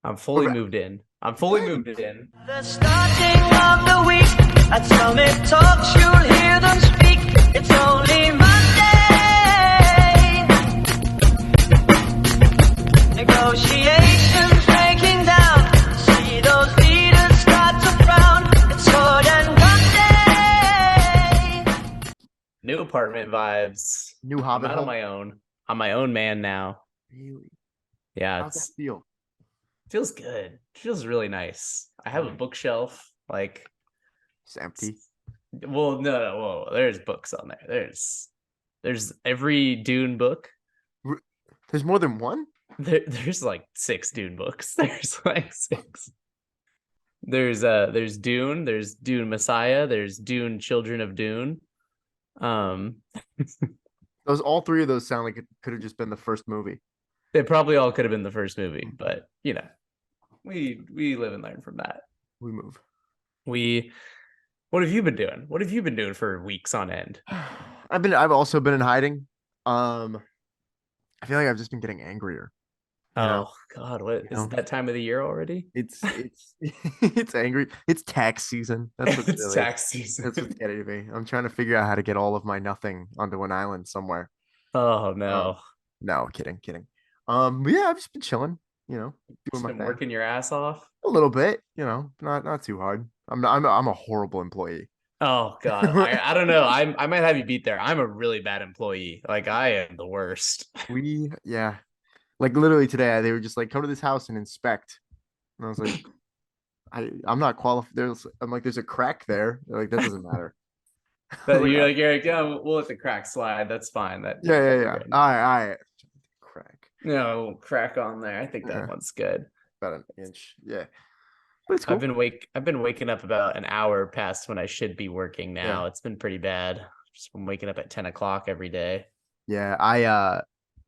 I'm fully moved in. I'm fully moved in. The starting of the week, at Summit Talks, you'll hear them speak. It's only Monday. Negotiations breaking down. See those leaders start to frown. It's Sword and Monday. New apartment vibes. New I'm Hobbit out on home. my own. I'm my own man now. Really? Yeah, How's that feel? feels good. It feels really nice. I have a bookshelf. Like, It's empty. well, no, whoa, there's books on there. There's every Dune book. There's more than one? There's like 6 Dune books. There's like 6. There's Dune, there's Dune Messiah, there's Dune Children of Dune. All three of those sound like it could have just been the first movie. They probably all could have been the first movie, but you know, we live and learn from that. We move. What have you been doing? What have you been doing for weeks on end? I've also been in hiding. I feel like I've just been getting angrier. Oh God, what is know? it that time of the year already? It's it's angry. It's tax season. That's what's It's really, tax season. that's what's getting to me. I'm trying to figure out how to get all of my nothing onto an island somewhere. Oh no. No, kidding. But yeah, I've just been chilling, doing Just my been thing. working your ass off. A little bit, not too hard. I'm a horrible employee. Oh God, I don't know. I might have you beat there. I'm a really bad employee. Like I am the worst. Yeah. Like literally today, they were just like, come to this house and inspect. And I was like, I'm not qualified. There's a crack there. They're like, that doesn't matter. But you're like, yeah, we'll let the crack slide. That's fine. Yeah. All right. Crack. No, crack on there. I think that Yeah. one's good. About an inch. Yeah. But it's cool. I've been waking up about an hour past when I should be working now. Yeah. It's been pretty bad. Just been waking up at 10 o'clock every day. Yeah.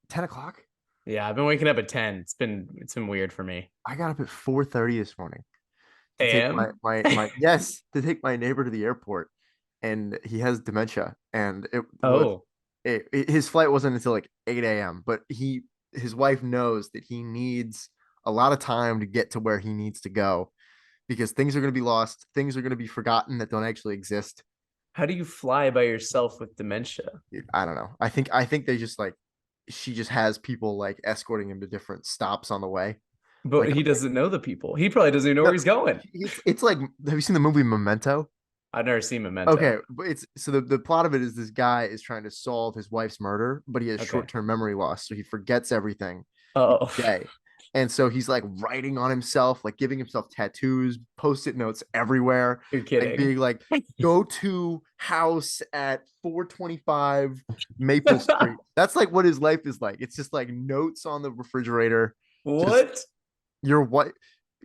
10 o'clock? Yeah, I've been waking up at 10. It's been weird for me. I got up at 4:30 this morning. To AM? take my yes, to take my neighbor to the airport, and he has dementia, and his flight wasn't until like 8 a.m. But his wife knows that he needs a lot of time to get to where he needs to go, because things are going to be lost, things are going to be forgotten that don't actually exist. How do you fly by yourself with dementia? I don't know. I think they just like, she just has people like escorting him to different stops on the way. But Like, he doesn't know the people. He probably doesn't even know where he's going. It's like, have you seen the movie Memento? I've never seen Memento. Okay, but it's so the plot of it is this guy is trying to solve his wife's murder, but he has short-term memory loss, so he forgets everything. Oh, day. And so he's like writing on himself, like giving himself tattoos, post-it notes everywhere. You're kidding. Like being like, go to house at 425 Maple Street. That's like what his life is like. It's just like notes on the refrigerator. What? Your wife,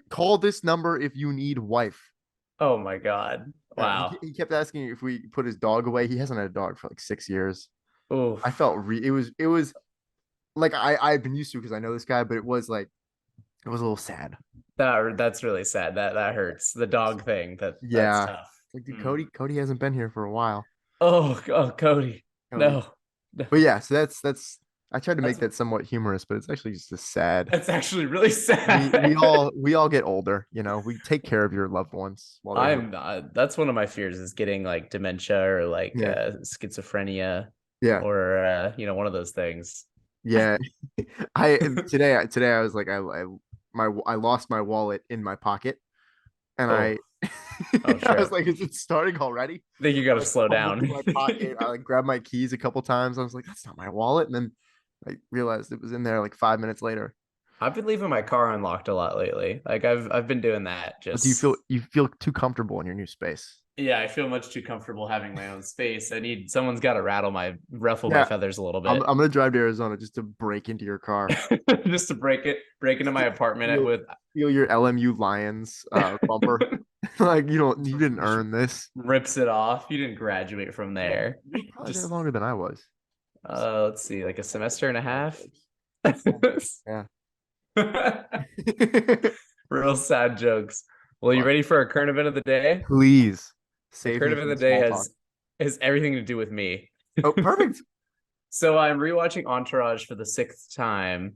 call this number if you need wife. Oh my God. Wow. He kept asking if we put his dog away. He hasn't had a dog for like 6 years. Oh, I felt it was like I've been used to, because I know this guy, but it was a little sad. that's really sad. That hurts. The dog thing. That's tough. Like, dude, Cody hasn't been here for a while. Oh, Cody. No. But yeah, so that's I tried to make that somewhat humorous, but it's actually just sad. That's actually really sad. We all get older, we take care of your loved ones. That's one of my fears, is getting like dementia or like schizophrenia. Yeah. Or one of those things. Yeah. Today I was like, I lost my wallet in my pocket, and I was like, is it starting already? I think you got to slow down. My pocket. I like grabbed my keys a couple times. I was like, that's not my wallet, and then I realized it was in there like 5 minutes later. I've been leaving my car unlocked a lot lately. Like I've been doing that. Just do you feel too comfortable in your new space? Yeah, I feel much too comfortable having my own space. Someone's got to ruffle my feathers a little bit. I'm gonna drive to Arizona just to break into your car, just to break into my apartment with feel your LMU Lions bumper. Like you didn't earn this. Rips it off. You didn't graduate from there. Probably just longer than I was. Let's see, like a semester and a half. Yeah. Real sad jokes. Well, you ready for our current event of the day? Please. The current event of the day has everything to do with me. Oh, perfect. So I'm rewatching Entourage for the 6th time.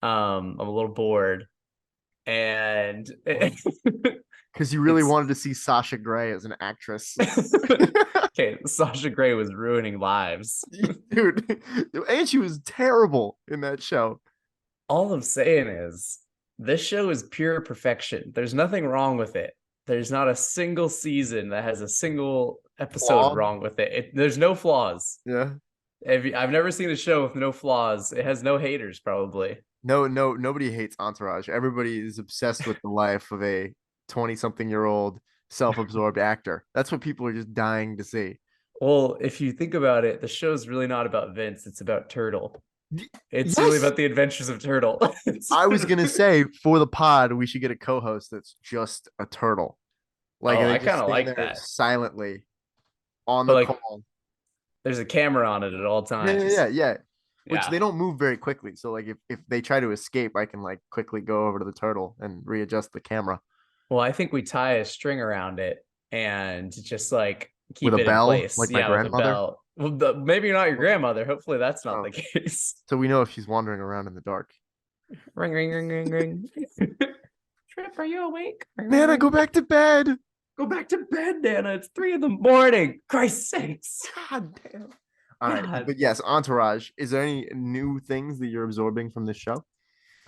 I'm a little bored. and Because you really it's wanted to see Sasha Grey as an actress. okay. Sasha Grey was ruining lives. Dude, and she was terrible in that show. All I'm saying is this show is pure perfection. There's nothing wrong with it. There's not a single season that has a single episode Flaw. wrong with it. There's no flaws. Yeah. I've never seen a show with no flaws. It has no haters, probably. Nobody hates Entourage. Everybody is obsessed with the life of a 20-something-year-old self-absorbed actor. That's what people are just dying to see. Well, if you think about it, the show's really not about Vince. It's about Turtle. It's really Yes. about the adventures of Turtle. I was gonna say for the pod, we should get a co-host that's just a turtle. Like Oh, they I just kind of stand like there that. silently on But the like, call. there's a camera on it at all Yeah. times. Yeah. Which Yeah. they don't move very quickly. So like if they try to escape, I can like quickly go over to the turtle and readjust the camera. Well, I think we tie a string around it and just like With keep a it in bell, place. like my Yeah, with a grandmother. bell. Well, maybe not your grandmother. Hopefully, that's not Oh, the case. so we know if she's wandering around in the dark. Ring, ring, ring, ring, ring. Trip, are you awake? Ring, ring, Nana, ring. go back to bed. Go back to bed, Nana. It's 3 a.m. Christ's sakes. God damn. All right, God. but yes, Entourage. Is there any new things that you're absorbing from this show?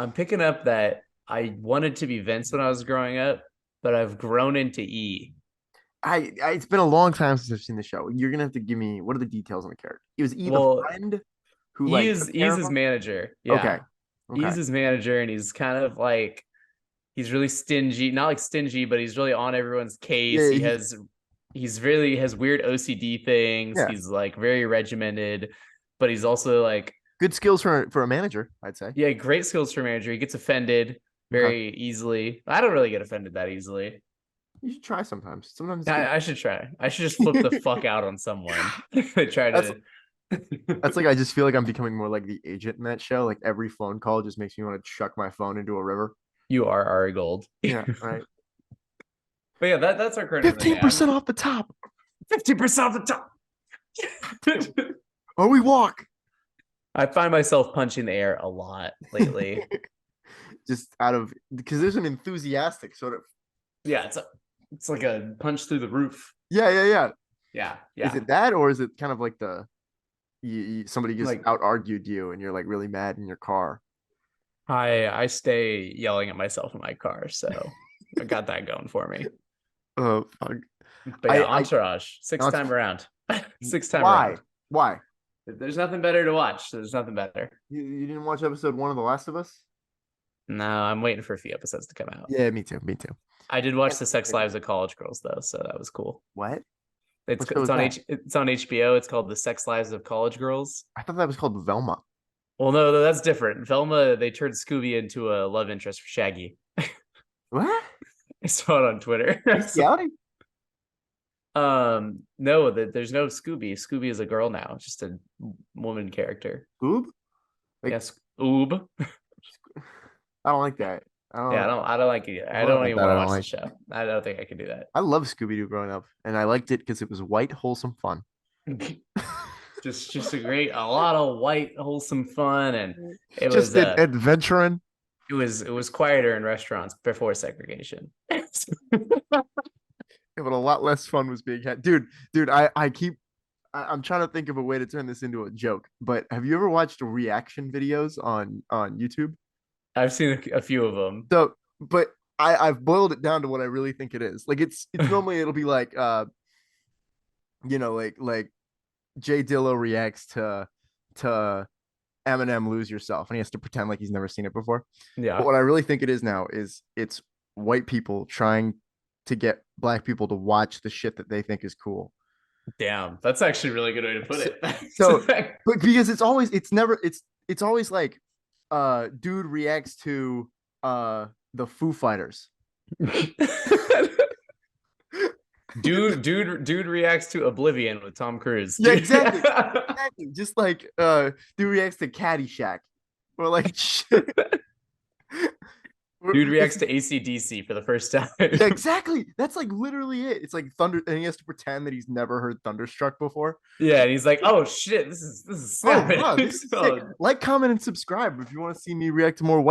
I'm picking up that I wanted to be Vince when I was growing up, but I've grown into E. It's been a long time since I've seen the show. You're gonna have to give me what are the details on the character? It was E the Well, friend who E like is took care E's of his him. manager. Okay, Yeah. okay, He's his manager, and he's kind of like he's really stingy, not like stingy, but he's really on everyone's case. yeah, He's really has weird OCD things. yeah. He's like very regimented, but he's also like, Good skills for a manager, I'd say. yeah, great skills for manager. He gets offended Okay, very easily. I don't really get offended that easily. you should try sometimes. Sometimes it's good. I should try. I should just flip the fuck out on someone. Try That's to. that's like I just feel like I'm becoming more like the agent in that show. Like every phone call just makes me want to chuck my phone into a river. You are Ari Gold. Yeah, right. But yeah, that's our current 15% off the top. 50% off the top. Or we walk. I find myself punching the air a lot lately. Just out of because there's an enthusiastic sort of Yeah, it's like a punch through the roof. yeah. Yeah. Is it that or is it kind of like the somebody just Like out argued you and you're like really mad in your car? I stay yelling at myself in my car, so I got that going for me. Oh, fuck. But yeah, Entourage, sixth time around. Sixth time Why? around. Why? There's nothing better to watch. There's nothing better. You didn't watch episode 1 of The Last of Us? No, I'm waiting for a few episodes to come out. Yeah, me too. I did watch The Sex Lives of College Girls though, so that was cool. What? It's What show is on that? it's on HBO. It's called The Sex Lives of College Girls. I thought that was called Velma. Well, no, that's different. Velma, they turned Scooby into a love interest for Shaggy. What? I saw it on Twitter. Bestiality? No, there's no Scooby. Scooby is a girl now, just a woman character. Oob? Like- Yes, Oob. I don't like that. Yeah, I don't like it. I Well, don't even that I want to don't watch the show. I don't think I can do that. I love Scooby-Doo growing up, and I liked it because it was white, wholesome fun. just a lot of white, wholesome fun, and it Just was adventuring. it was quieter in restaurants before segregation. Yeah, but a lot less fun was being had. Dude, I'm trying to think of a way to turn this into a joke, but have you ever watched reaction videos on YouTube? I've seen a few of them. So, but I've boiled it down to what I really think it is. Like it's normally it'll be like like Jay Dillo reacts to Eminem Lose Yourself and he has to pretend like he's never seen it before. Yeah. But what I really think it is now is it's white people trying to get black people to watch the shit that they think is cool. Damn, that's actually a really good way to put it. So but because it's always like dude reacts to the Foo Fighters. dude reacts to Oblivion with Tom Cruise. Yeah, exactly. Just like dude reacts to Caddyshack. Or like shit. Dude reacts to AC/DC for the first time. Yeah, exactly. That's like literally it. It's like thunder, and he has to pretend that he's never heard Thunderstruck before. Yeah, and he's like, "Oh shit, this is Oh, snapping." wow, this is sick. Like, comment, and subscribe if you want to see me react to more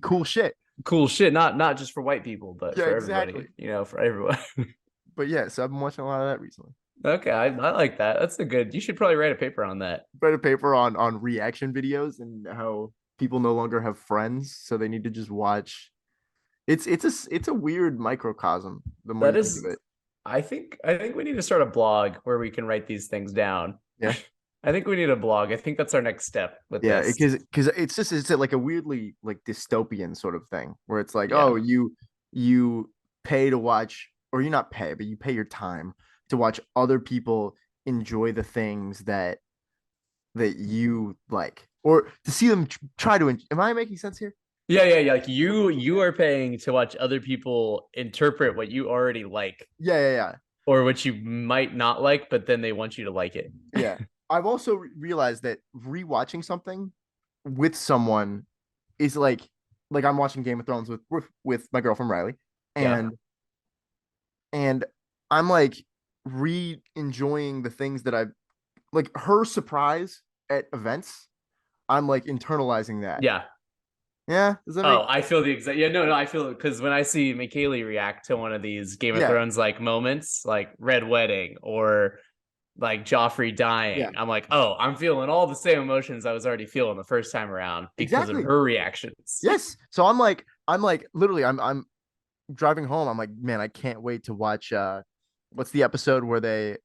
cool shit. cool shit. Not just for white people, but Yeah, for exactly. everybody. For everyone. But yeah, so I've been watching a lot of that recently. Okay, I like that. That's a good. You should probably write a paper on that. Write a paper on reaction videos and how people no longer have friends, so they need to just watch. It's a weird microcosm the more That you think of is, it. I think we need to start a blog where we can write these things down. Yeah. I think we need a blog. I think that's our next step with Yeah, this. because it's like a weirdly like dystopian sort of thing where it's like, Yeah. oh, you pay to watch, or you not pay, but you pay your time to watch other people enjoy the things that you like, or to see them try to. Am I making sense here? Yeah. Like you are paying to watch other people interpret what you already like Yeah. or what you might not like, but then they want you to like it. Yeah. I've also realized that rewatching something with someone is like I'm watching Game of Thrones with my girlfriend Riley, Yeah. and I'm like re-enjoying the things that I've like her surprise at events. I'm like internalizing that. Yeah. Yeah, does that make? Oh, I feel the exact. Yeah, no, I feel it because when I see McKaylee react to one of these Game of Yeah, Thrones like moments, like Red Wedding or like Joffrey yeah, dying, I'm like, oh, I'm feeling all the same emotions I was already feeling the first time around because of exactly. her reactions. Yes. So I'm like literally I'm driving home. I'm like, man, I can't wait to watch what's the episode where they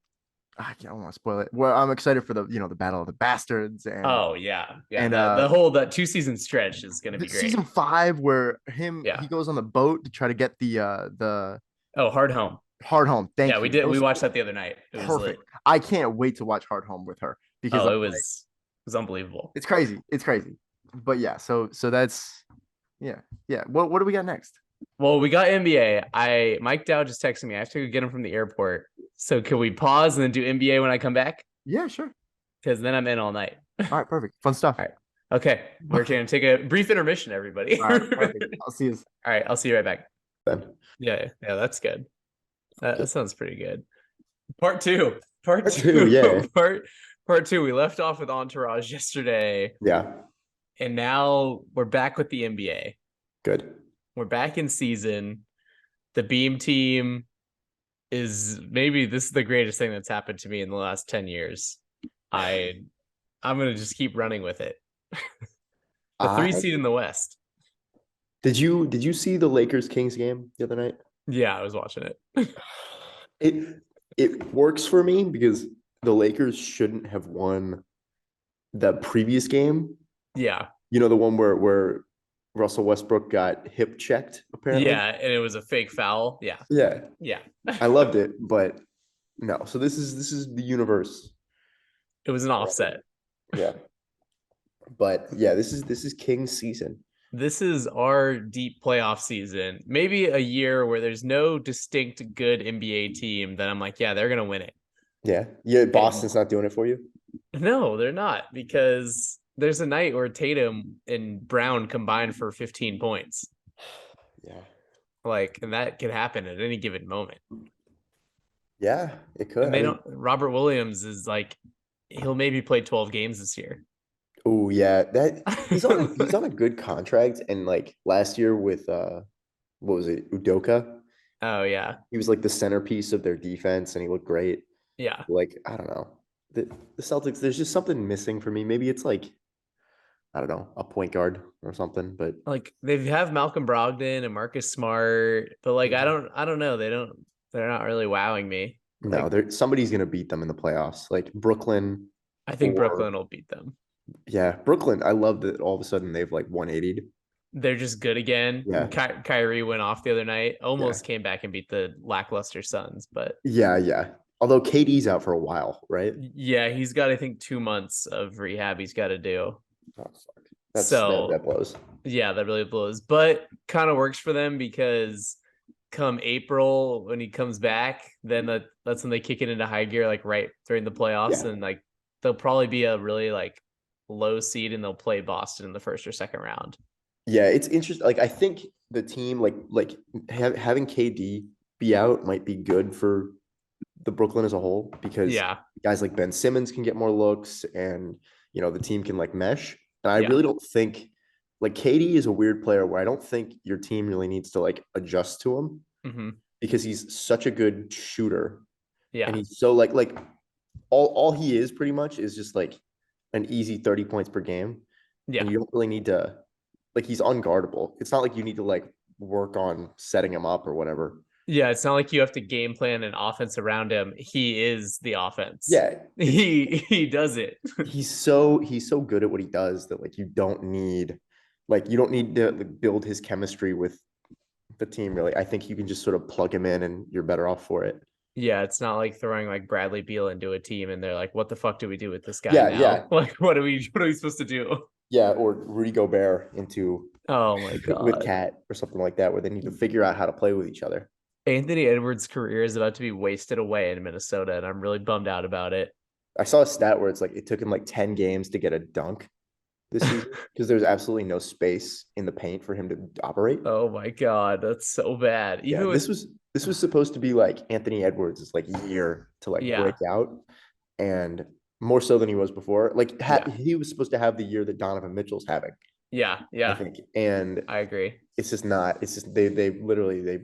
I don't want to spoil it. Well, I'm excited for the Battle of the Bastards Oh yeah, yeah. and The whole that 2 season stretch is gonna the be season great. 5 where Yeah. he goes on the boat to try to get the Oh, Hard Home. Hard Home. Yeah, Thank we you. did. We watched that the other night. It was lit. Perfect. I can't wait to watch Hard Home with her because Oh, I'm it like, was unbelievable. it's crazy. It's crazy. But yeah, so that's yeah. What do we got next? Well, we got NBA. Mike Dow just texted me. I have to go get him from the airport. So can we pause and then do NBA when I come back? Yeah, sure. Because then I'm in all night. All right, perfect. Fun stuff. All right. Okay. We're going to take a brief intermission, everybody. All right, perfect. I'll see you. All right. I'll see you right back. Then. Yeah. That's good. That sounds pretty good. Part two. Part two. Yeah. Part two. We left off with Entourage yesterday. Yeah. And now we're back with the NBA. Good. We're back in season. The Beam team maybe this is the greatest thing that's happened to me in the last 10 years. I'm gonna just keep running with it. The 3 seed in the West. Did you see the Lakers Kings game the other night? Yeah, I was watching it. It works for me because the Lakers shouldn't have won the previous game. Yeah. The one where Russell Westbrook got hip checked, apparently. Yeah, and it was a fake foul. Yeah. Yeah. I loved it, but no. So this is the universe. It was an offset. Yeah. But yeah, this is Kings season. This is our deep playoff season. Maybe a year where there's no distinct good NBA team that I'm like, yeah, they're gonna win it. Yeah. Boston's not doing it for you? No, they're not, because there's a night where Tatum and Brown combined for 15 points. Yeah. And that could happen at any given moment. Yeah, it could. And Robert Williams is he'll maybe play 12 games this year. Oh yeah, he's on a good contract, and last year with what was it, Udoka? Oh yeah, he was the centerpiece of their defense, and he looked great. Yeah, I don't know, the Celtics. There's just something missing for me. Maybe it's I don't know, a point guard or something. But they have Malcolm Brogdon and Marcus Smart, but I don't know. They're not really wowing me. No, somebody's gonna beat them in the playoffs. Brooklyn. I think Brooklyn will beat them. Yeah, Brooklyn. I love that all of a sudden they've 180'd. They're just good again. Yeah. Kyrie went off the other night. Almost came back and beat the lackluster Suns, but yeah. Although KD's out for a while, right? Yeah, he's got I think 2 months of rehab he's got to do. Oh, fuck. That blows. Yeah, that really blows. But kind of works for them because come April when he comes back, then that's when they kick it into high gear, right during the playoffs, and they'll probably be a really low seed and they'll play Boston in the first or second round. Yeah, it's interesting. I think the team having KD be out might be good for the Brooklyn as a whole, because guys like Ben Simmons can get more looks, and the team can mesh. And I really don't think like KD is a weird player where I don't think your team really needs to like adjust to him because he's such a good shooter. Yeah. And he's so like all he is pretty much is just like an easy 30 points per game. Yeah. And you don't really need to like he's unguardable. It's not like you need to like work on setting him up or whatever. Yeah, it's not like you have to game plan an offense around him. He is the offense. Yeah. He does it. He's so good at what he does that like you don't need to build his chemistry with the team really. I think you can just sort of plug him in and you're better off for it. Yeah, it's not like throwing like Bradley Beal into a team and they're like, what the fuck do we do with this guy now? Yeah. Like what are we supposed to do? Yeah, or Rudy Gobert into oh my god with Cat or something like that where they need to figure out how to play with each other. Anthony Edwards' career is about to be wasted away in Minnesota, and I'm really bummed out about it. I saw a stat where it's like it took him like 10 games to get a dunk this season because there's absolutely no space in the paint for him to operate. Oh my god, that's so bad. Even this was supposed to be like Anthony Edwards' like year to like break out, and more so than he was before. Like he was supposed to have the year that Donovan Mitchell's having. Yeah, I think, and I agree. It's just not. It's just they literally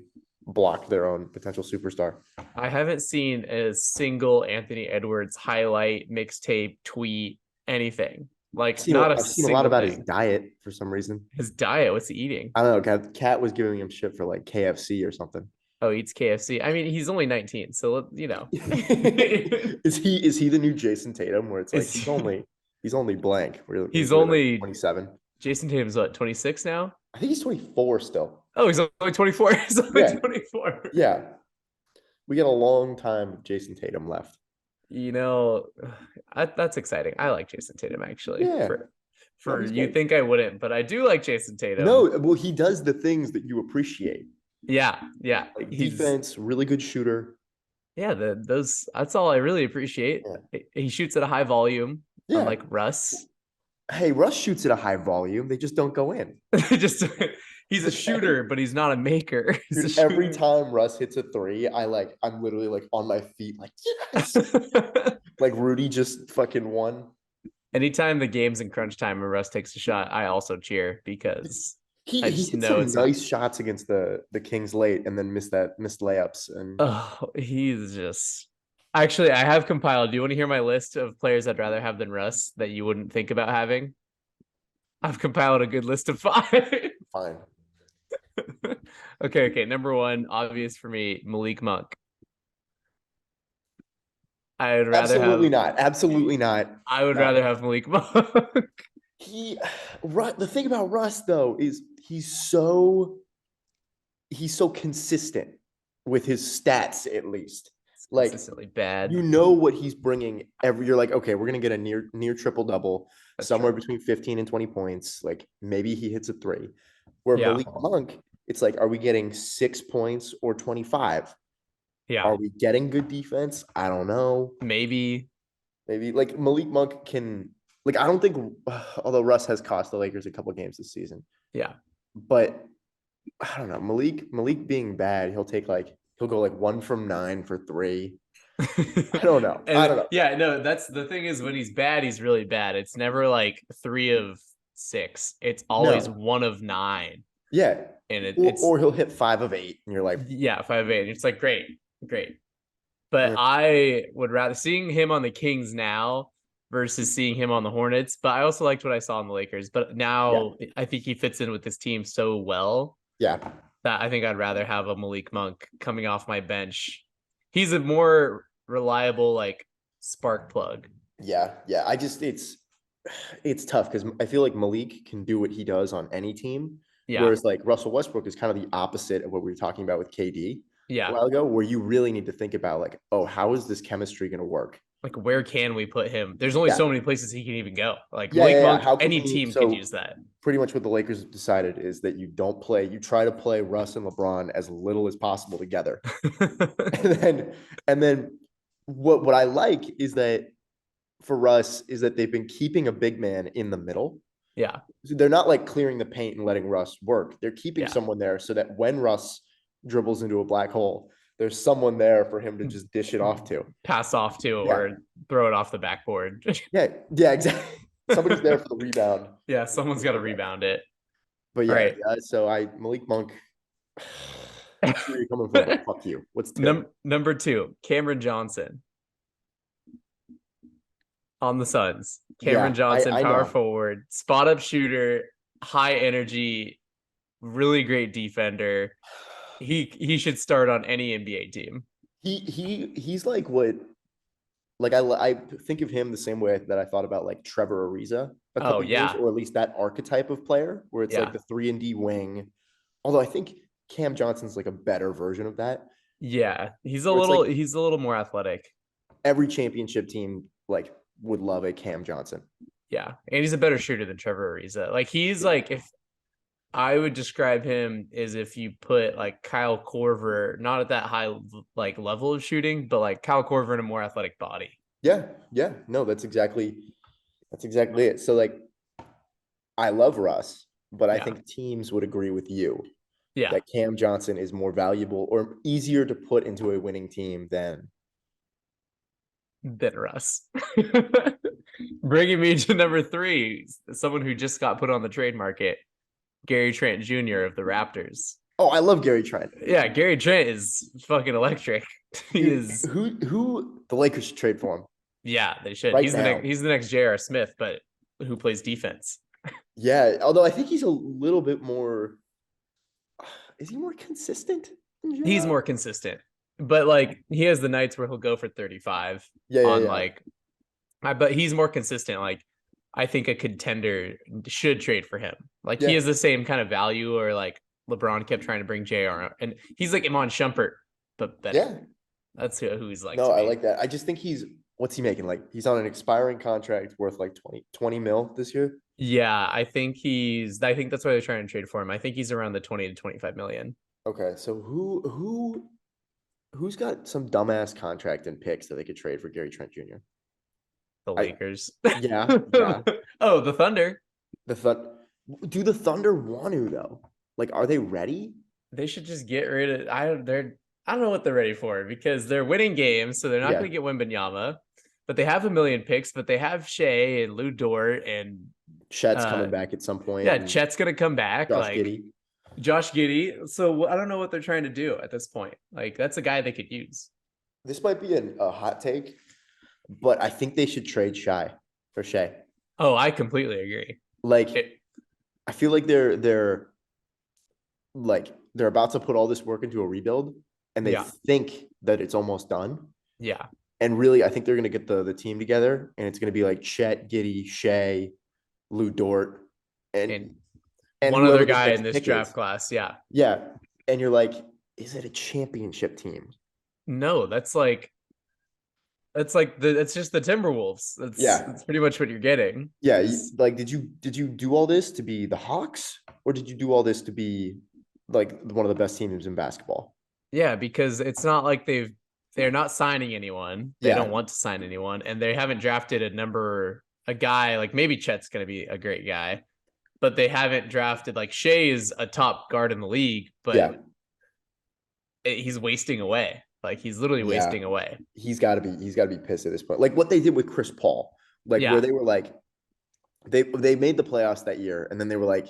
blocked their own potential superstar. I haven't seen a single Anthony Edwards highlight, mixtape, tweet, anything. Like I've seen a lot about his diet for some reason. His diet, what's he eating? I don't know. Cat was giving him shit for like KFC or something. Oh, eats KFC. I mean, he's only 19, so you know. Is he the new Jason Tatum? Where it's like he's only blank. Really, he's only like 27. Jason Tatum's what, 26 now? I think he's 24 still. Oh, he's only 24. He's only 24. Yeah. We got a long time of Jason Tatum left. You know, that's exciting. I like Jason Tatum, actually. Yeah. For you think I wouldn't, but I do like Jason Tatum. No, well, he does the things that you appreciate. Yeah. Like defense, really good shooter. Yeah, that's all I really appreciate. Yeah. He shoots at a high volume, unlike Russ. Hey, Russ shoots at a high volume. They just don't go in. He's a shooter, but he's not a maker. Dude, every time Russ hits a three, I'm literally like on my feet, like yes. Like Rudy just fucking won. Anytime the game's in crunch time and Russ takes a shot, I also cheer because he hit some nice shots against the Kings late and then missed layups. And he's just actually, I have compiled. Do you want to hear my list of players I'd rather have than Russ that you wouldn't think about having? I've compiled a good list of 5. Fine. Okay. Number 1, obvious for me, Malik Monk. I'd rather Absolutely not. I would rather have Malik Monk. The thing about Russ though is he's so consistent with his stats, at least. Like consistently bad. You know what he's bringing you're like, okay, we're gonna get a near triple double, somewhere between 15 and 20 points. Like maybe he hits a 3. Where Malik Monk, it's like, are we getting 6 points or 25? Yeah. Are we getting good defense? I don't know. Maybe like Malik Monk can, like, I don't think, although Russ has cost the Lakers a couple games this season. Yeah. But I don't know. Malik being bad, he'll go like 1 from 9 for 3. I don't know. I don't know. Yeah, no, that's the thing is when he's bad, he's really bad. It's never like 3 of 6. It's always 1 of 9. Yeah. And or he'll hit 5 of 8 and you're like, 5 of 8. It's like great. But I would rather seeing him on the Kings now versus seeing him on the Hornets. But I also liked what I saw on the Lakers. But now I think he fits in with this team so well. Yeah. That I think I'd rather have a Malik Monk coming off my bench. He's a more reliable like spark plug. Yeah. It's tough because I feel like Malik can do what he does on any team. Yeah. Whereas like Russell Westbrook is kind of the opposite of what we were talking about with KD a while ago, where you really need to think about like, oh, how is this chemistry going to work? Like, where can we put him? There's only so many places he can even go. Like Malik Monk, any team could use that. Pretty much what the Lakers have decided is that you try to play Russ and LeBron as little as possible together. and then what I like is that for Russ is that they've been keeping a big man in the middle. Yeah. So they're not like clearing the paint and letting Russ work. They're keeping someone there so that when Russ dribbles into a black hole, there's someone there for him to just dish it off to. Pass off to or throw it off the backboard. Yeah, exactly. Somebody's there for the rebound. Yeah, someone's got to rebound it. But All yeah, right. so Malik Monk. I see where you're coming from, but fuck you. What's two? Number 2, Cameron Johnson on the Suns. Cameron Yeah, Johnson, I power know. forward, spot up shooter, high energy, really great defender. He should start on any NBA team. He's like what I think of him the same way that I thought about like Trevor Ariza a Oh couple years, yeah. or at least that archetype of player where it's like Yeah. the 3-and-D wing. Although I think Cam Johnson's like a better version of that, Yeah. where it's like He's a little more athletic. every championship team like would love a Cam Johnson. Yeah. And he's a better shooter than Trevor Ariza. Like he's like if I would describe him as if you put like Kyle Korver, not at that high like level of shooting, but like Kyle Korver in a more athletic body. Yeah. No, that's exactly it. So like I love Russ, but I Yeah. think teams would agree with you Yeah. that Cam Johnson is more valuable or easier to put into a winning team than Than Russ. Bringing me to number 3, someone who just got put on the trade market, Gary Trent Jr. of the Raptors. Oh, I love Gary Trent. Yeah, Gary Trent is fucking electric. He Dude, is. who the Lakers should trade for him Yeah, they should. right now. He's the next J.R. Smith, but who plays defense? Yeah, although I think he's a little bit more. Is he more consistent than He's JR? more consistent, but like he has the nights where he'll go for 35 Yeah. on like. But he's more consistent. Like I think a contender should trade for him. Like he Yeah. has the same kind of value, or like LeBron kept trying to bring JR, and he's like Iman Shumpert, but better. Yeah. That's who he's like. No, to I me. like that. I just think what's he making? Like he's on an expiring contract worth like 20 mil this year. Yeah, I think that's why they're trying to trade for him. I think he's around the 20 to 25 million. Okay, so who's got some dumbass contract and picks that they could trade for Gary Trent Jr.? The Lakers. Yeah. Oh, the Thunder. Do the Thunder want to though? Like, are they ready? They should just get rid of I don't know what they're ready for, because they're winning games, so they're not Yeah. going to get Wembanyama. But they have a million picks, but they have Shea and Lou Dort and Chet's coming back at some point. yeah, and Chet's going to come back. Josh like Giddey. Josh Giddey. So I don't know what they're trying to do at this point. Like that's a guy they could use. This might be a hot take, but I think they should trade Shai for Shea. Oh, I completely agree. Like, I feel like they're about to put all this work into a rebuild, and they think that it's almost done. Yeah. And really, I think they're going to get the team together, and it's going to be like Chet, Giddey, Shea, Lou Dort, and one other guy in this draft class. Yeah. Yeah. And you're like, is it a championship team? No, that's just the Timberwolves. That's pretty much what you're getting. Yeah. Did you do all this to be the Hawks, or did you do all this to be like one of the best teams in basketball? Yeah, because it's not like they're not signing anyone. They don't want to sign anyone, and they haven't drafted a guy like maybe Chet's going to be a great guy, but they haven't drafted like Shea is a top guard in the league, but he's wasting away. Like he's literally wasting away. He's got to be pissed at this point. Like what they did with Chris Paul, where they were like, they made the playoffs that year, and then they were like,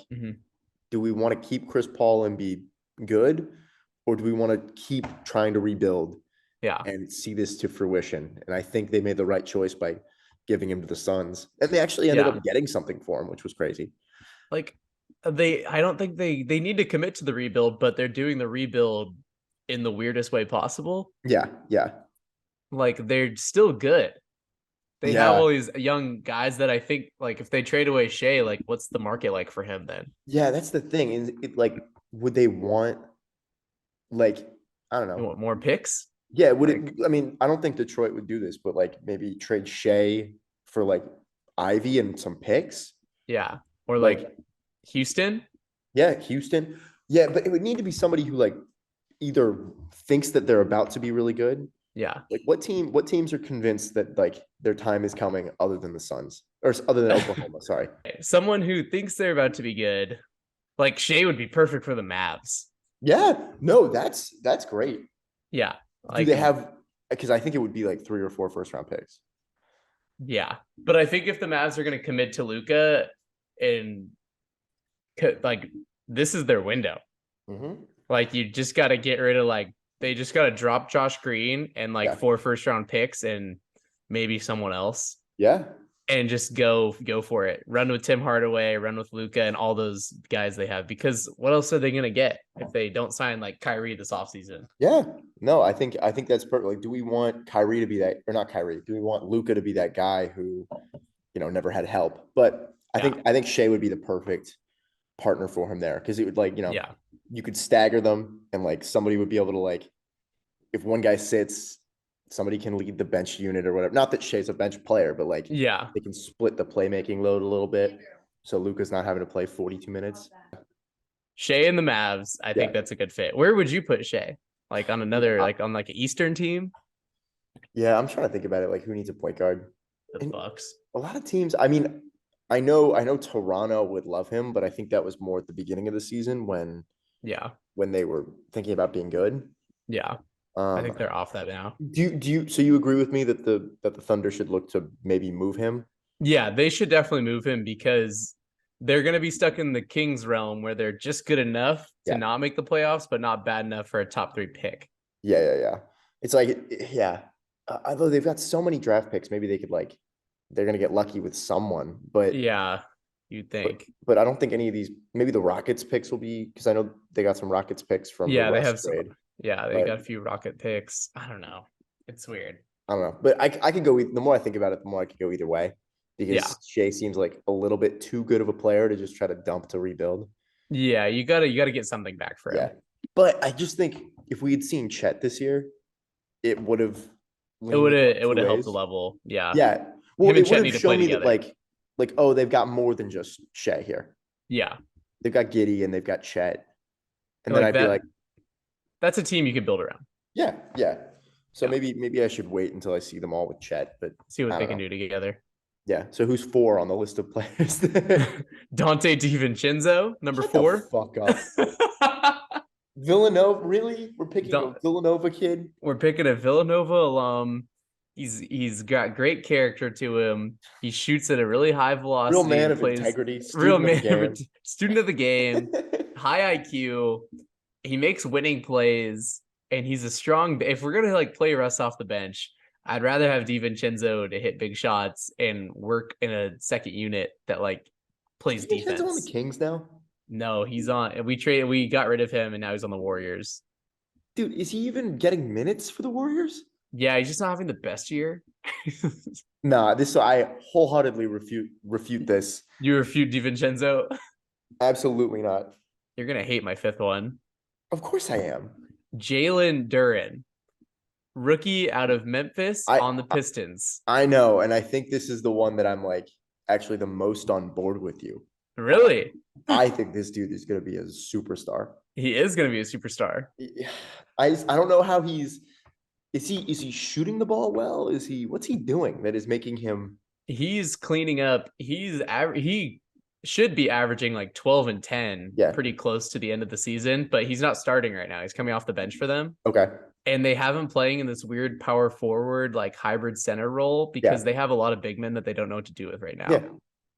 do we want to keep Chris Paul and be good, or do we want to keep trying to rebuild? Yeah. And see this to fruition. And I think they made the right choice by giving him to the Suns. And they actually ended up getting something for him, which was crazy. Like I don't think they need to commit to the rebuild, but they're doing the rebuild in the weirdest way possible. Yeah. Like they're still good. They have all these young guys that I think like if they trade away Shea, like what's the market like for him then? Yeah, that's the thing. Is it like would they want like I don't know. You want more picks? Yeah, would it I mean, I don't think Detroit would do this, but like maybe trade Shea for like Ivy and some picks. Yeah. Or like Houston? Yeah, Houston. Yeah, but it would need to be somebody who like either thinks that they're about to be really good. Yeah. Like what teams are convinced that like their time is coming other than the Suns or other than Oklahoma, sorry. Someone who thinks they're about to be good. Like Shea would be perfect for the Mavs. Yeah. No, that's great. Yeah. Do they have because I think it would be like 3 or 4 first round picks. Yeah. But I think if the Mavs are going to commit to Luka and like this is their window. Mm-hmm. Like you just got to get rid of like they just got to drop Josh Green and like Yeah. 4 first-round picks and maybe someone else Yeah. and just go for it. Run with Tim Hardaway, run with Luka and all those guys they have because what else are they going to get if they don't sign like Kyrie this offseason? Yeah. No, I think that's perfect. Like, do we want Kyrie to be that, or not Kyrie? Do we want Luka to be that guy who, never had help? But I think Shea would be the perfect partner for him there because it would like, Yeah. you could stagger them and like somebody would be able to like, if one guy sits, somebody can lead the bench unit or whatever. Not that Shea's a bench player, but like Yeah. they can split the playmaking load a little bit. So Luka's not having to play 42 minutes. Shea and the Mavs, I think that's a good fit. Where would you put Shea? Like on another, like on like an Eastern team? Yeah, I'm trying to think about it. Like who needs a point guard? The Bucks. A lot of teams. I mean, I know Toronto would love him, but I think that was more at the beginning of the season when they were thinking about being good. Yeah. I think they're off that now. So you agree with me that the Thunder should look to maybe move him? Yeah, they should definitely move him because they're going to be stuck in the Kings realm where they're just good enough to not make the playoffs, but not bad enough for a top 3 pick. Yeah. It's like, although they've got so many draft picks, maybe they could like, they're going to get lucky with someone, but yeah, you'd think. But I don't think any of these, maybe the Rockets picks will be, because I know they got some Rockets picks from the they have trade. They got a few Rocket picks. I don't know. It's weird. I don't know, but I could go. The more I think about it, the more I could go either way. Because Shea seems like a little bit too good of a player to just try to dump to rebuild. Yeah, you gotta get something back for him. Yeah, but I just think if we had seen Chet this year, it would have. It would have helped the level. Yeah. Yeah. Well, it would have shown me that like oh, they've got more than just Shea here. Yeah. They've got Giddey and they've got Chet, and then I'd be like, that's a team you can build around. Yeah. So maybe I should wait until I see them all with Chet, but see what they can do together. Yeah. So who's 4 on the list of players? Dante DiVincenzo, number 4. Fuck up. Villanova, really? We're picking a Villanova kid. We're picking a Villanova alum. He's got great character to him. He shoots at a really high velocity. Real man of integrity. Student of the game. High IQ. He makes winning plays, and he's a strong. If we're gonna like play Russ off the bench, I'd rather have DiVincenzo to hit big shots and work in a second unit that like plays defense. DiVincenzo on the Kings now? No, he's on. We got rid of him, and now he's on the Warriors. Dude, is he even getting minutes for the Warriors? Yeah, he's just not having the best year. Nah, I wholeheartedly refute this. You refute DiVincenzo? Absolutely not. You're gonna hate my 5th one. Of course I am. Jalen Duren, rookie out of Memphis on the Pistons. I know, and I think this is the one that I'm like actually the most on board with you. Really? I think this dude is going to be a superstar. He is going to be a superstar. I don't know how is he shooting the ball well? What's he doing that is making him? He's cleaning up. He should be averaging like 12 and 10 pretty close to the end of the season, but he's not starting right now. He's coming off the bench for them. Okay. And they have him playing in this weird power forward, like hybrid center role because they have a lot of big men that they don't know what to do with right now. Yeah.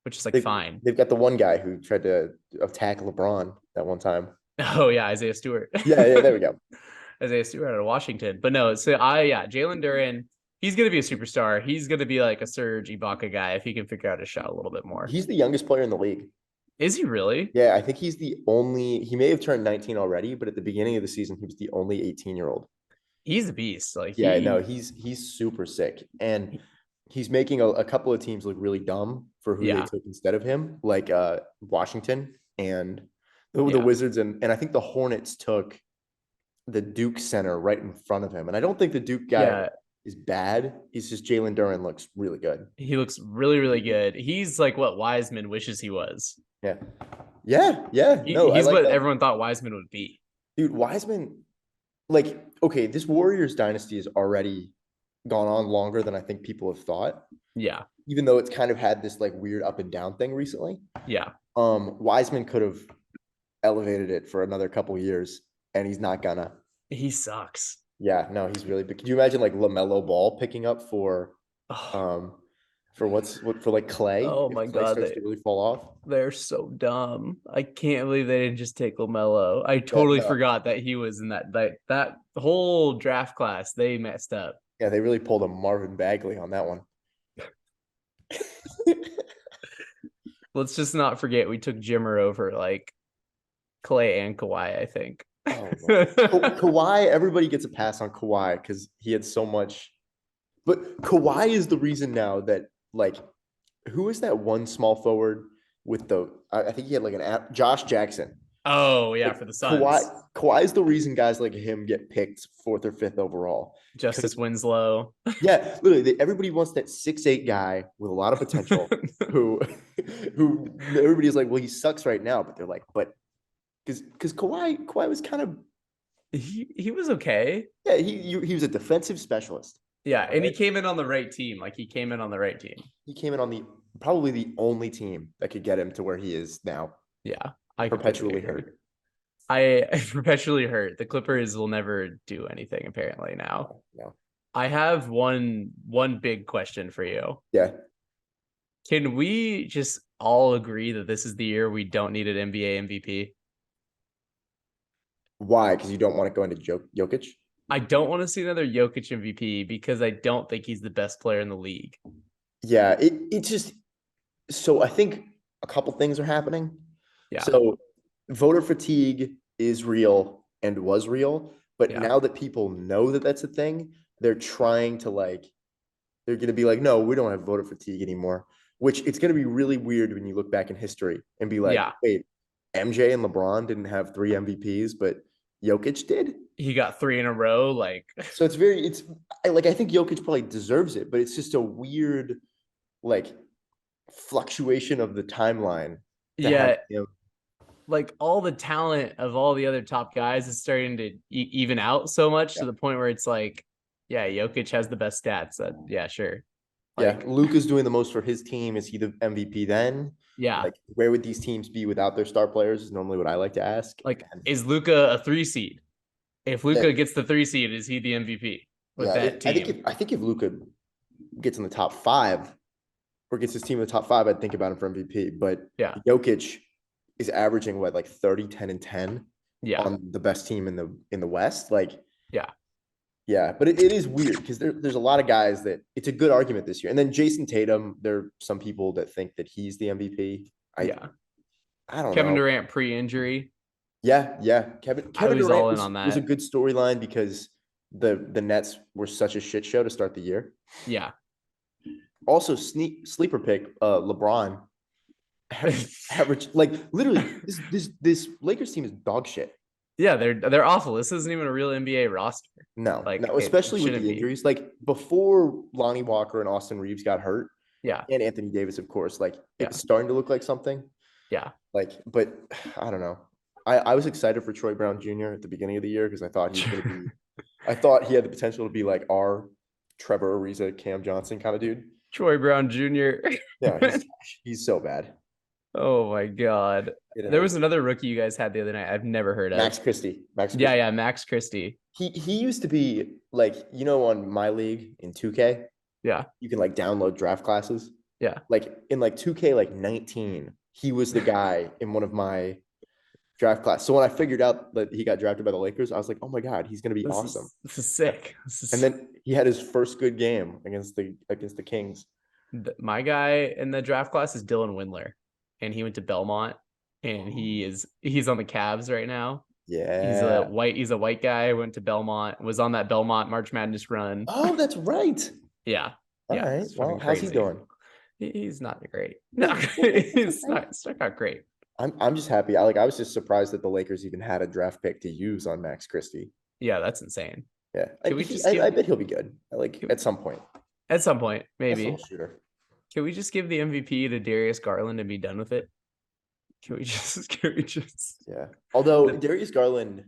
Which is like fine. They've got the one guy who tried to attack LeBron that one time. Oh yeah, Isaiah Stewart. Yeah, there we go. Isaiah Stewart out of Washington. But no, so Jalen Duren, he's gonna be a superstar. He's gonna be like a Serge Ibaka guy if he can figure out his shot a little bit more. He's the youngest player in the league. Is he really? Yeah, I think he's the only. He may have turned 19 already, but at the beginning of the season, he was the only 18-year-old. He's a beast. Like he's super sick, and he's making a couple of teams look really dumb for who they took instead of him, like Washington and the Wizards, and I think the Hornets took the Duke center right in front of him, and I don't think the Duke guy is bad. He's just Jalen Duren looks really good. He looks really, really good. He's like what Wiseman wishes he was. Yeah. He's what everyone thought Wiseman would be. Dude, Wiseman, like, okay, this Warriors dynasty has already gone on longer than I think people have thought. Yeah. Even though it's kind of had this like weird up and down thing recently. Yeah. Wiseman could have elevated it for another couple years, and he's not gonna. He sucks. Yeah, no, he's really big. Could you imagine like LaMelo Ball picking up for for like Clay. Oh If my Clay God, starts to really fall off. they're so dumb. I can't believe they didn't just take LaMelo. I Yeah, totally no, forgot that he was in that whole draft class. They messed up. yeah, they really pulled a Marvin Bagley on that one. Let's just not forget we took Jimmer over like Clay and Kawhi, I think. Oh man, Kawhi. Everybody gets a pass on Kawhi because he had so much. But Kawhi is the reason now that like, who is that one small forward with the? I think he had like an app. Josh Jackson. Oh yeah, Like for the Suns. Kawhi is the reason guys like him get picked 4th or 5th overall. Justice Winslow. Yeah, literally, everybody wants that 6'8" guy with a lot of potential who who everybody's like, well, he sucks right now, but they're like, but because Kawhi was kind of He was okay. yeah, he was a defensive specialist. Yeah, and he Right? came in on the right team. Like he came in on the right team. He came in on probably the only team that could get him to where he is now, Yeah, I perpetually completely agree. hurt. I perpetually hurt. The Clippers will never do anything apparently now. No. I have one big question for you. Yeah. Can we just all agree that this is the year we don't need an NBA MVP? Why? Because you don't want to go into Jokic? I don't want to see another Jokic MVP because I don't think he's the best player in the league. Yeah, it just so I think a couple things are happening. Yeah. So voter fatigue is real and was real, but Yeah. now that people know that that's a thing, they're trying to they're going to be like, no, we don't have voter fatigue anymore, which it's going to be really weird when you look back in history and be like, Yeah. wait, MJ and LeBron didn't have 3 MVPs, but Jokic did? He got 3 in a row. Like, So I think Jokic probably deserves it, but it's just a weird like fluctuation of the timeline. yeah, Him. like all the talent of all the other top guys is starting to even out so much to the point where it's like, yeah, Jokic has the best stats. Yeah, sure. Like, Luka's doing the most for his team. Is he the MVP then? Yeah. Like, where would these teams be without their star players is normally what I like to ask. Like, is Luka a 3 seed? If Luka gets the 3 seed, is he the MVP with that team? I think if Luka gets in the top 5 or gets his team in the top 5, I'd think about him for MVP. But yeah, Jokic is averaging what, like 30, 10, and 10 on the best team in the West. Like, yeah, but it is weird because there's a lot of guys that it's a good argument this year. And then Jason Tatum, there are some people that think that he's the MVP. I don't know. Kevin Durant pre-injury. Yeah. Kevin Durant all in on that. Was a good storyline because the Nets were such a shit show to start the year. Yeah. Also, sleeper pick, LeBron. Average, like literally, this Lakers team is dog shit. Yeah, they're awful. This isn't even a real NBA roster. No, especially with the injuries. Like before Lonnie Walker and Austin Reeves got hurt. Yeah. And Anthony Davis, of course. Like it was starting to look like something. Yeah. Like, but I don't know. I was excited for Troy Brown Jr. at the beginning of the year because I thought he was going to be. I thought he had the potential to be like our Trevor Ariza, Cam Johnson kind of dude. Troy Brown Jr. Yeah, he's so bad. Oh my God. There was another rookie you guys had the other night I've never heard of. Max Christie. Yeah, Max Christie. He used to be like, on My League in 2K. Yeah. You can like download draft classes. Yeah. Like in like 2K like 19, he was the guy in one of my draft class. So when I figured out that he got drafted by the Lakers, I was like, oh my God, he's gonna be awesome. This is sick. And then he had his first good game against the Kings. My guy in the draft class is Dylan Windler. And he went to Belmont, and he's on the Cavs right now. Yeah, he's a white guy. Went to Belmont, was on that Belmont March Madness run. Oh, that's right. Yeah. All right. Well, how's he doing? He's not great. No, it's not great. I'm just happy. I was just surprised that the Lakers even had a draft pick to use on Max Christie. Yeah, that's insane. Yeah, I bet he'll be good. At some point. At some point, maybe. Shooter. Can we just give the MVP to Darius Garland and be done with it? Can we just? Yeah. Although Darius Garland,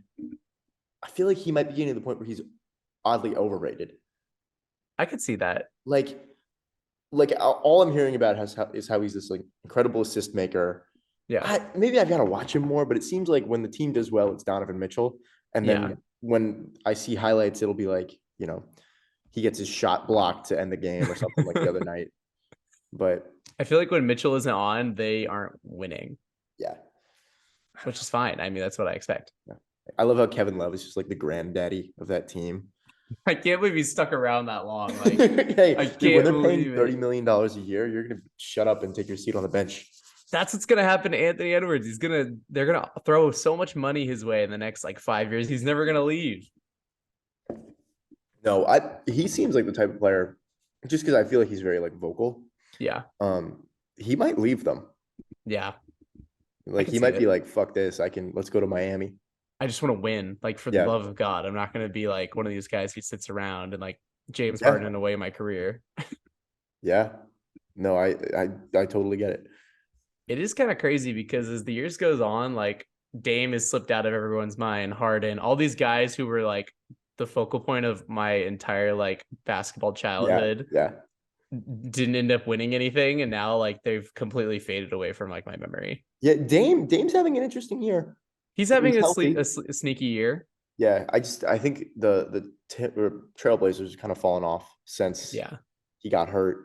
I feel like he might be getting to the point where he's oddly overrated. I could see that. Like all I'm hearing about is how he's this like incredible assist maker. Yeah. Maybe I've got to watch him more, but it seems like when the team does well, it's Donovan Mitchell. And then when I see highlights, it'll be like, he gets his shot blocked to end the game or something like the other night. But I feel like when Mitchell isn't on, they aren't winning, yeah, which is fine. I mean, that's what I expect. I love how Kevin Love is just like the granddaddy of that team. I can't believe he stuck around that long. Like, hey, I dude, when can't they're paying believe $30 it. million a year, you're gonna shut up and take your seat on the bench. That's what's gonna happen to Anthony Edwards. They're gonna throw so much money his way in the next like 5 years. He's never gonna leave. No, he seems like the type of player, just because I feel like he's very like vocal. Yeah. He might leave them. Yeah. Like he might be like, fuck this. Let's go to Miami. I just want to win, like for the love of God. I'm not gonna be like one of these guys who sits around and like James Harden in a way in my career. Yeah. No, I totally get it. It is kind of crazy because as the years goes on, like Dame has slipped out of everyone's mind, Harden, all these guys who were like the focal point of my entire like basketball childhood didn't end up winning anything, and now like they've completely faded away from like my memory. Yeah, Dame's having an interesting year. He's having a sneaky year. Yeah, I think the Trailblazers kind of fallen off since he got hurt.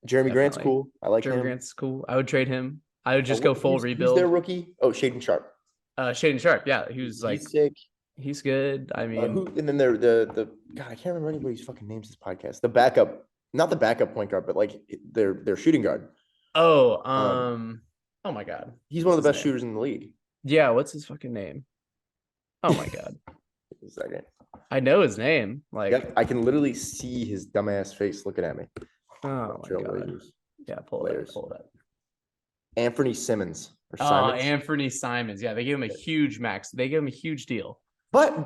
Jeremy Grant's cool. I like Jeremy him. Grant's cool. I would trade him. I would just go full rebuild. Who's their rookie? Oh, Shaden Sharp. Shaden Sharp, yeah, he's sick. He's good. I mean, and then they're the God, I can't remember anybody's fucking names. This podcast. The backup, not the backup point guard, but like their shooting guard. Oh my God, he's one of the best shooters in the league. Yeah, what's his fucking name? Oh my God. A second. I know his name. Like I can literally see his dumbass face looking at me. Oh my God. Yeah, pull it up. Anthony Simmons. Anthony Simons. Yeah, they gave him a huge max. They gave him a huge deal. But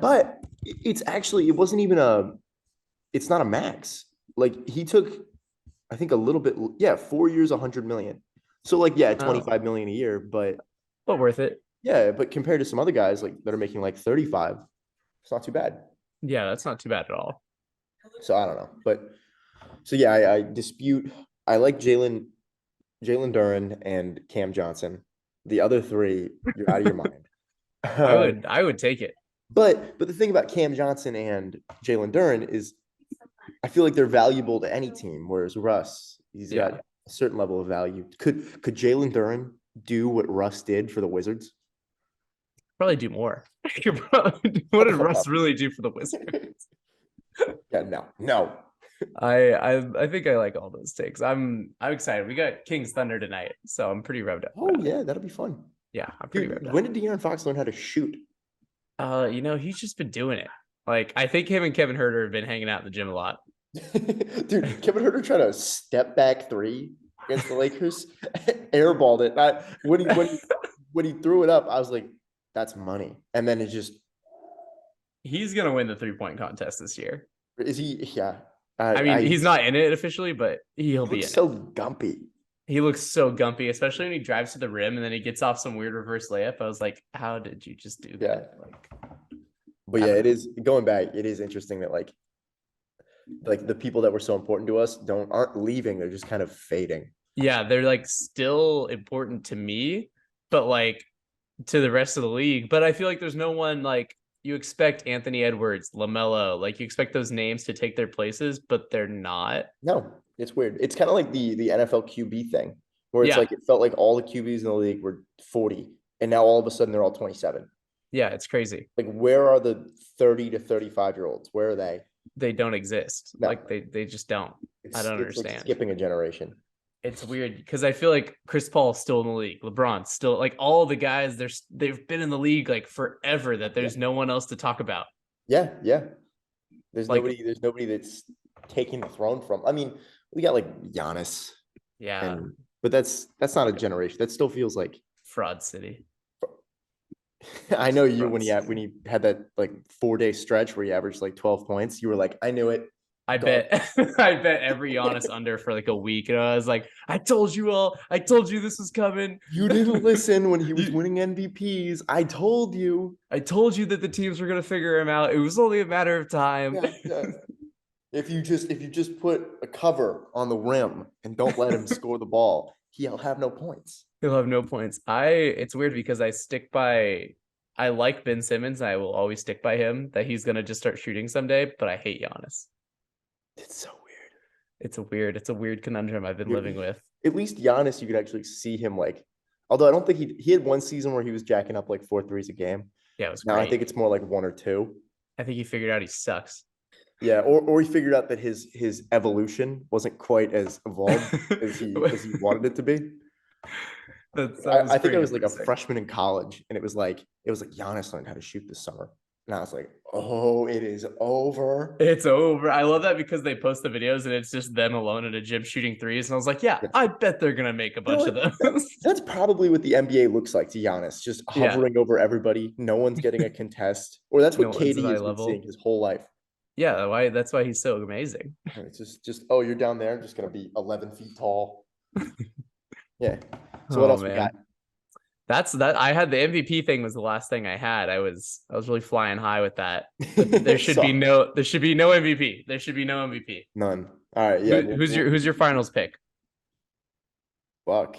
it's actually it's not a max. Like he took, I think a little bit. Yeah, 4 years, 100 million. So like 25 million a year, but worth it. Yeah, but compared to some other guys like that are making like 35, it's not too bad. Yeah, that's not too bad at all. So I don't know, but so yeah, I dispute. I like Jalen Duren and Cam Johnson. The other three, you're out of your mind. I would take it. But the thing about Cam Johnson and Jalen Duren is, I feel like they're valuable to any team. Whereas Russ, he's got a certain level of value. Could Jalen Duren do what Russ did for the Wizards? Probably do more. What did Russ really do for the Wizards? Yeah, no. I think I like all those takes. I'm excited. We got Kings Thunder tonight, so I'm pretty revved up. Oh yeah, that'll be fun. Yeah, I'm pretty revved up. When did De'Aaron Fox learn how to shoot? He's just been doing it. Like I think him and Kevin Huerter have been hanging out in the gym a lot. Dude, Kevin Huerter tried a step back three against the Lakers, airballed it. When he threw it up, I was like, "That's money." And then he's gonna win the 3-point contest this year. Is he? Yeah. I mean, he's not in it officially, but he'll be in so gumpy. He looks so gumpy, especially when he drives to the rim and then he gets off some weird reverse layup. I was like, how did you just do that? But yeah, it is going back. It is interesting that like the people that were so important to us aren't leaving. They're just kind of fading. Yeah, they're like still important to me, but like to the rest of the league. But I feel like there's no one like you expect Anthony Edwards, LaMelo, like you expect those names to take their places, but they're not. No, it's weird. It's kind of like the NFL QB thing, where it's like it felt like all the QBs in the league were 40, and now all of a sudden they're all 27. Yeah, it's crazy. Like, where are the 30 to 35-year-olds? Where are they? They don't exist. No. Like they just don't. I don't understand. Like skipping a generation. It's weird because I feel like Chris Paul's still in the league. LeBron's still like all the guys. They've been in the league like forever. That there's no one else to talk about. Yeah. There's nobody that's taking the throne from. I mean, we got like Giannis. Yeah. But that's not a generation. That still feels like fraud city. I know you when he had that like 4-day stretch where he averaged like 12 points. You were like, I knew it. I bet every Giannis under for like a week. And I was like, I told you this was coming. You didn't listen when he was winning MVPs. I told you that the teams were gonna figure him out. It was only a matter of time. Yeah. If you just put a cover on the rim and don't let him score the ball, he'll have no points. He'll have no points. It's weird because I like Ben Simmons. I will always stick by him that he's gonna just start shooting someday, but I hate Giannis. It's so weird. It's a weird conundrum I've been living with. at least Giannis, you could actually see him like. Although I don't think he had one season where he was jacking up like 4 threes a game. Yeah, it was Now great. I think it's more like 1 or 2. I think he figured out he sucks. Yeah, or he figured out that his evolution wasn't quite as evolved as he wanted it to be. I think I was like a freshman in college, and it was like Giannis learned how to shoot this summer, and I was like, oh, it is over. It's over. I love that because they post the videos and it's just them alone in a gym shooting threes, and I was like, yeah. I bet they're gonna make a bunch of those. That's probably what the NBA looks like to Giannis, just hovering over everybody. No one's getting a contest, or that's what KD has been seeing his whole life. Yeah, that's why he's so amazing. It's just oh, you're down there, I'm just gonna be 11 feet tall. Yeah. So what else we got? That's that. I had the MVP thing was the last thing I had. I was really flying high with that. There should be no MVP. There should be no MVP. None. All right. Yeah. Who's your finals pick? Fuck.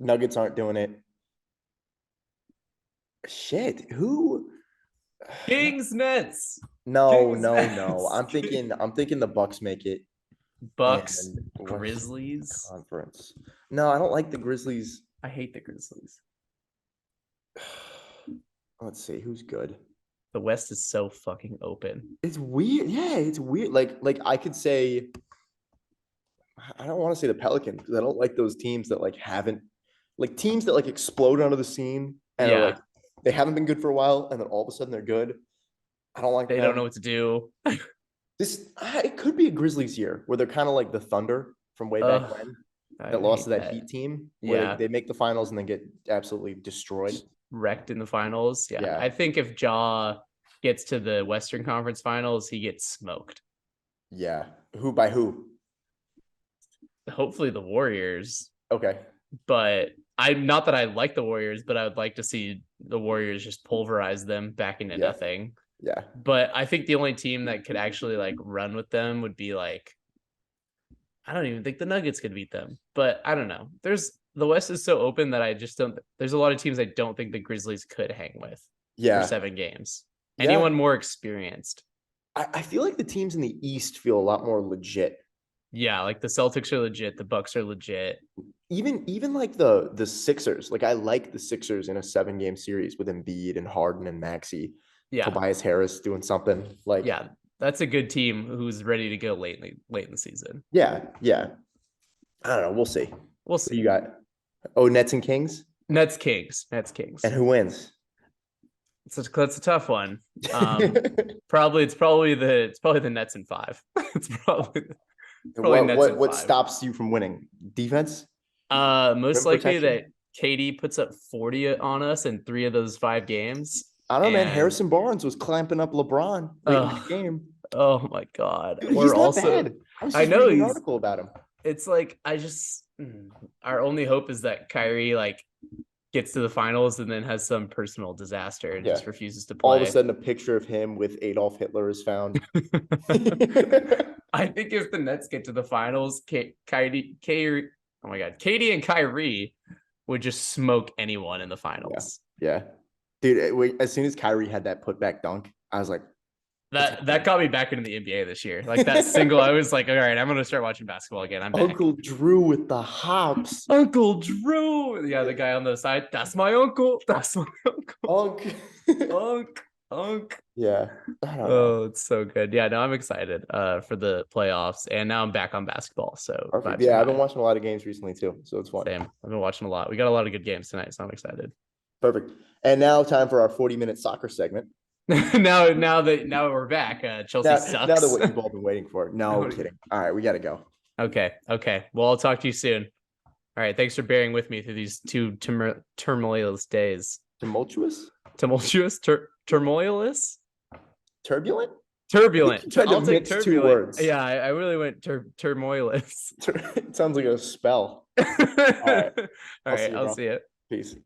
Nuggets aren't doing it. Shit. Who? Kings Nets. No. I'm thinking the Bucks make it. Bucks, Grizzlies conference. No, I don't like the Grizzlies. I hate the Grizzlies. Let's see who's good. The West is so fucking open. It's weird. Yeah, it's weird. Like I could say, I don't want to say the Pelicans because I don't like those teams that like haven't, like teams that like explode onto the scene and are, like, they haven't been good for a while and then all of a sudden they're good. I don't like. They don't know what to do. It could be a Grizzlies year where they're kind of like the Thunder from way back when that lost to that Heat team. Where they make the finals and then get absolutely destroyed, wrecked in the finals. Yeah. I think if Ja gets to the Western Conference Finals, he gets smoked. Yeah, by who? Hopefully the Warriors. Okay, but I'm not that I like the Warriors, but I would like to see the Warriors just pulverize them back into nothing. Yeah. But I think the only team that could actually like run with them would be like, I don't even think the Nuggets could beat them, but I don't know. The West is so open that I just don't, there's a lot of teams I don't think the Grizzlies could hang with for 7 games. Anyone more experienced? I feel like the teams in the East feel a lot more legit. Yeah. Like the Celtics are legit. The Bucks are legit. Even like the Sixers, like I like the Sixers in a 7-game series with Embiid and Harden and Maxey. Yeah, Tobias Harris doing something like that's a good team who's ready to go late in the season. Yeah. I don't know. We'll see. What you got? Nets and Kings. Nets Kings. And who wins? That's a tough one. It's probably the Nets in 5. It's probably what stops you from winning? Defense. Most likely that KD puts up 40 on us in 3 of those 5 games. I don't know, man. Harrison Barnes was clamping up LeBron late in the game. Oh my God. Dude, he's not bad. I know reading an article about him. It's like our only hope is that Kyrie like gets to the finals and then has some personal disaster and just refuses to play. All of a sudden, a picture of him with Adolf Hitler is found. I think if the Nets get to the finals, KD and Kyrie would just smoke anyone in the finals. Yeah. Dude, as soon as Kyrie had that putback dunk, I was like, that got me back into the NBA this year. Like that single, I was like, all right, I'm gonna start watching basketball again. I'm back. Uncle Drew with the hops. Uncle Drew. Yeah, the guy on the side. That's my uncle. That's my uncle. Unk. Yeah. Oh, it's so good. Yeah, no, I'm excited for the playoffs, and now I'm back on basketball. So yeah, I've been watching a lot of games recently too, so it's fun. Same. I've been watching a lot. We got a lot of good games tonight, so I'm excited. Perfect. And now time for our 40-minute soccer segment. now we're back. Chelsea sucks. Now that what you've all been waiting for. No, I'm kidding. All right, we got to go. Okay. Well, I'll talk to you soon. All right. Thanks for bearing with me through these 2 tumultuous days. Tumultuous? Turmoilous? Turbulent? Turbulent. I'll take turbulent. 2 words. Yeah, I really went turmoilous. It sounds like a spell. All right. I'll see you. Peace.